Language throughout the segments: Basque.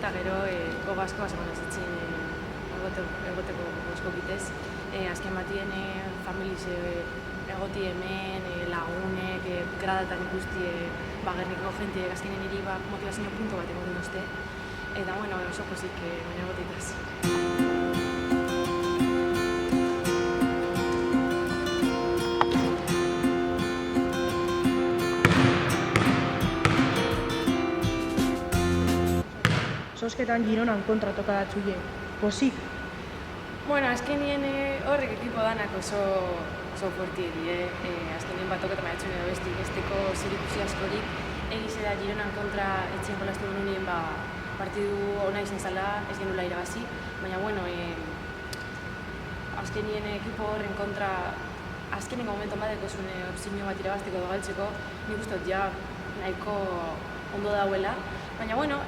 eta gero gogo asko eman ezitzen egoteko gosko bitez. Azken batien familiz egoti hemen, lagunek, gradatan ikusti Gernikako jentiek azkenen hiri motivazio punto bat egoten duzte. Eta, bueno, oso pozik egotitaz. Zosketan Gironan kontra toka datzuie, pozik? Bueno, azkenien horrek ekipo danak oso fuerti die. Azkenien bat toketan maiatzen edo besteko zerikusi askorik. Egizera Gironan kontra etxien jolastu genuen partidu ona izan zala, ez genula irabazi. Baina, bueno, azkenien ekipo horren kontra azkenengo momentu badeko zuen opzio bat irabazteko edo galtzeko, nik uste dut ja nahiko ondo dauela. Baina, bueno,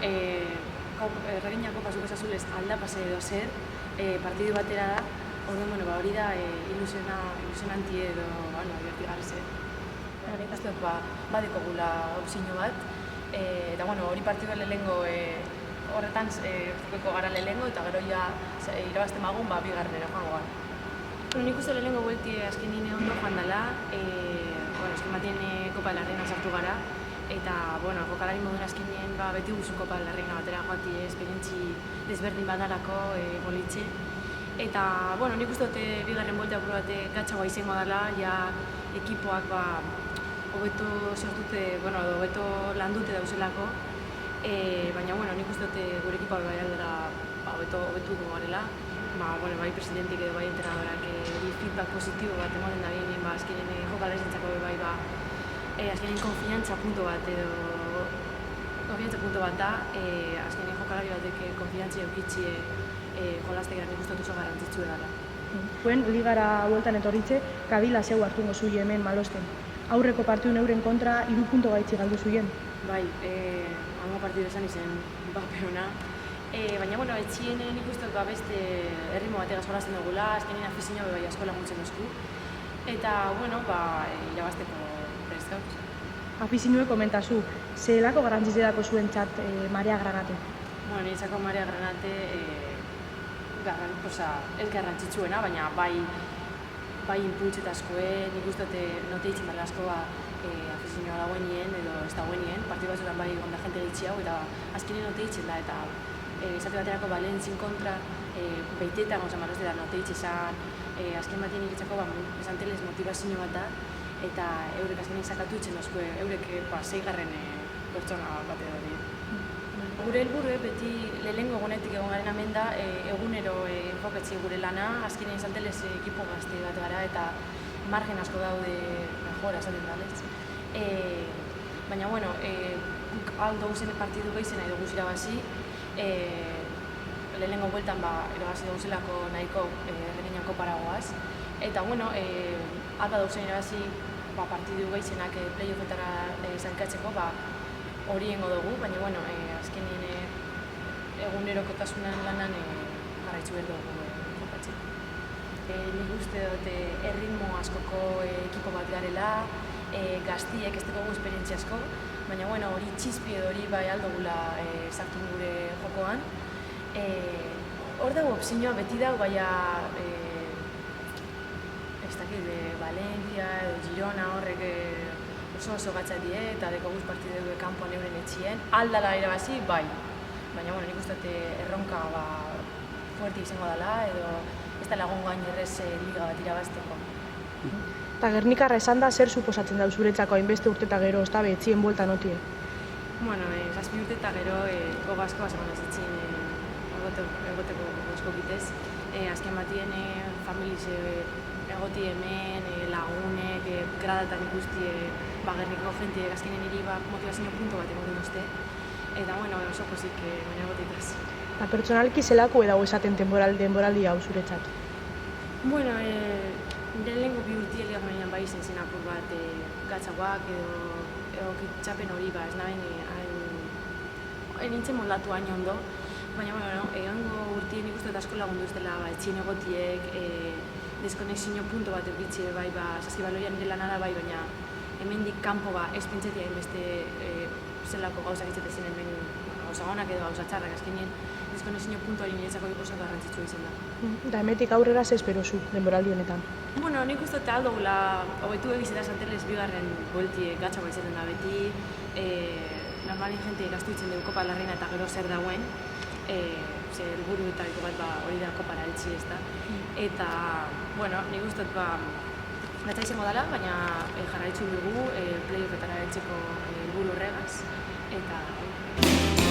Erreginako pasuk ezazulez aldapase edo zer, partidu batera da, orduan, hori da ilusionanti edo, divertigarze. Nik uste dut badeko gula opzio bat, eta hori partidu lehengo horretan zukeko gara lehengo, eta gero ja irabazten magun bigarrenera joango gara. Nik uste lehengo buelti azkenine ondo joan dela, azken batien Kopa del Arena sartu gara, eta, jokalari moduen azkenien beti guzu Kopa del Arena batera joati esperientzi desberdin badalako bolitxe. Eta, nik uste dute bigarren buelta apur bat gatxagoa izango dela, ja ekipoak hobeto sortute, hobeto landute dauzelako. Baina, nik uste dute gure ekipoa bai aldera hobeto du garela. Bai presidentik edo bai entrenadorak feedback positibo bat emoten da ginen, azkenen jokalari zentzako bai azkenen konfiantza punto bat da, azkenen jokalari batek konfiantza eukitzi jolaztek nik uste dut oso garrantzitsu edala. Zuen ligara bueltan etorritze, kabila zeu hartungo zui hemen malosten. Aurreko partidun euren kontra 3 punto gaitzi galdu zuien? Bai, hango partidu esan izen peona. Baina, etxien nik uste dut beste erritmo bategaz jolazten dugula, azkenen afizioa bai askola mutzen duzku. Eta, irabazteko prest gauz. Afizioek komentazu, zelako garrantzitzeako zuen txat Marea Granate? Niretzako Marea Granate ez garrantzitsuena, baina bai impultzetazkoen, nik uste dut note ditzen dara asko afizioa dagoenien edo ez dagoenien, partidu batzuetan bai gonda jente ditzi hau, eta azkenen note ditzen da, eta esate baterako Valentzin kontra beitetan gauza marroz dira note ditzen azken batien iritzako esantelez motivazio bat da, eta eurek azkenik sakatu itzen dozko, eurek 6. pertsona bat edo hori. Gure helburu beti lehengo egunetik egon garen hemen da, egunero enfokatzi gure lana, azkenean esantelez ekipo gazte bat gara, eta margen asko daude mejora esaten dalez. Baina, aldo guzen partidu gehizen nahi dugu irabazi, lehenengo bueltan irabazi duguzelako nahiko Erreginako paragoaz. Eta, alda duguzen irabazi partidu gehizenak playoffetara zailkatzeko hori ingo dugu, baina, azkenien egunerokotasunan lanan jarraitzu behar dugu jokatzen. Nik uste dut erritmo askoko ekipo bat garela, gaztiek ez dugu esperientzia asko, baina hori txizpi edo hori bai aldogula sartu gure jokoan. Hor dago opzioa beti dago, baina ez dakit, Valencia edo Girona horrek oso gatzak die, eta deko guz partidu kanpoan euren etxien. Aldala irabazi, bai. Baina, nik uste dut erronka fuerte izango dela, edo ez da lagungo hain errez liga bat irabazteko. Eta Gernikarra esan da, zer suposatzen da zuretzako hainbeste urte eta gero, ez da behetzien buelta notie? 7 urte eta gero gogo asko eman ezitzen egoteko gosko bitez. Azken batien familiz egoti hemen, lagunek, gradatan ikusti Gernikako jentiek azkenen hiri motivazio punto bat egoten duzte. Eta, oso pozik egotitaz. Eta pertsonalki zelako edago esaten denboraldi hau zuretzat? Lehenengo 2 urti elia ganoinan bai izen zen apur bat gatzagoak edo txapen hori ez naben nintzen moldatu hain ondo. Baina, egango urtien ikustu eta asko lagundu ez dela etxien egotiek, deskonexio punto bat eukitxe bai, saskibaloian nire lanada bai, baina hemendik kanpo ez pentsetia hainbeste zelako gauzak izaten zen hemen gauza onak edo gauza txarrak, azkenien deskonexio puntuari niretzako oso garrantzitsua izan da. Eta hemetik aurrera ze espero zu denboraldi honetan? Bueno, nik uste dut aldogula, hobetu egizeta santeles bigarren buelti gatxagoa izaten da beti, normalin jente gaztuitzen dugu Kopa Larreina eta gero zer dagoen, ze helburu eta bat hori da kopara heltsi ez da. Eta, bueno, nik uste dut gatza izango dela, baina jarraitzu dugu playoffetara heltzeko helburu horregaz, eta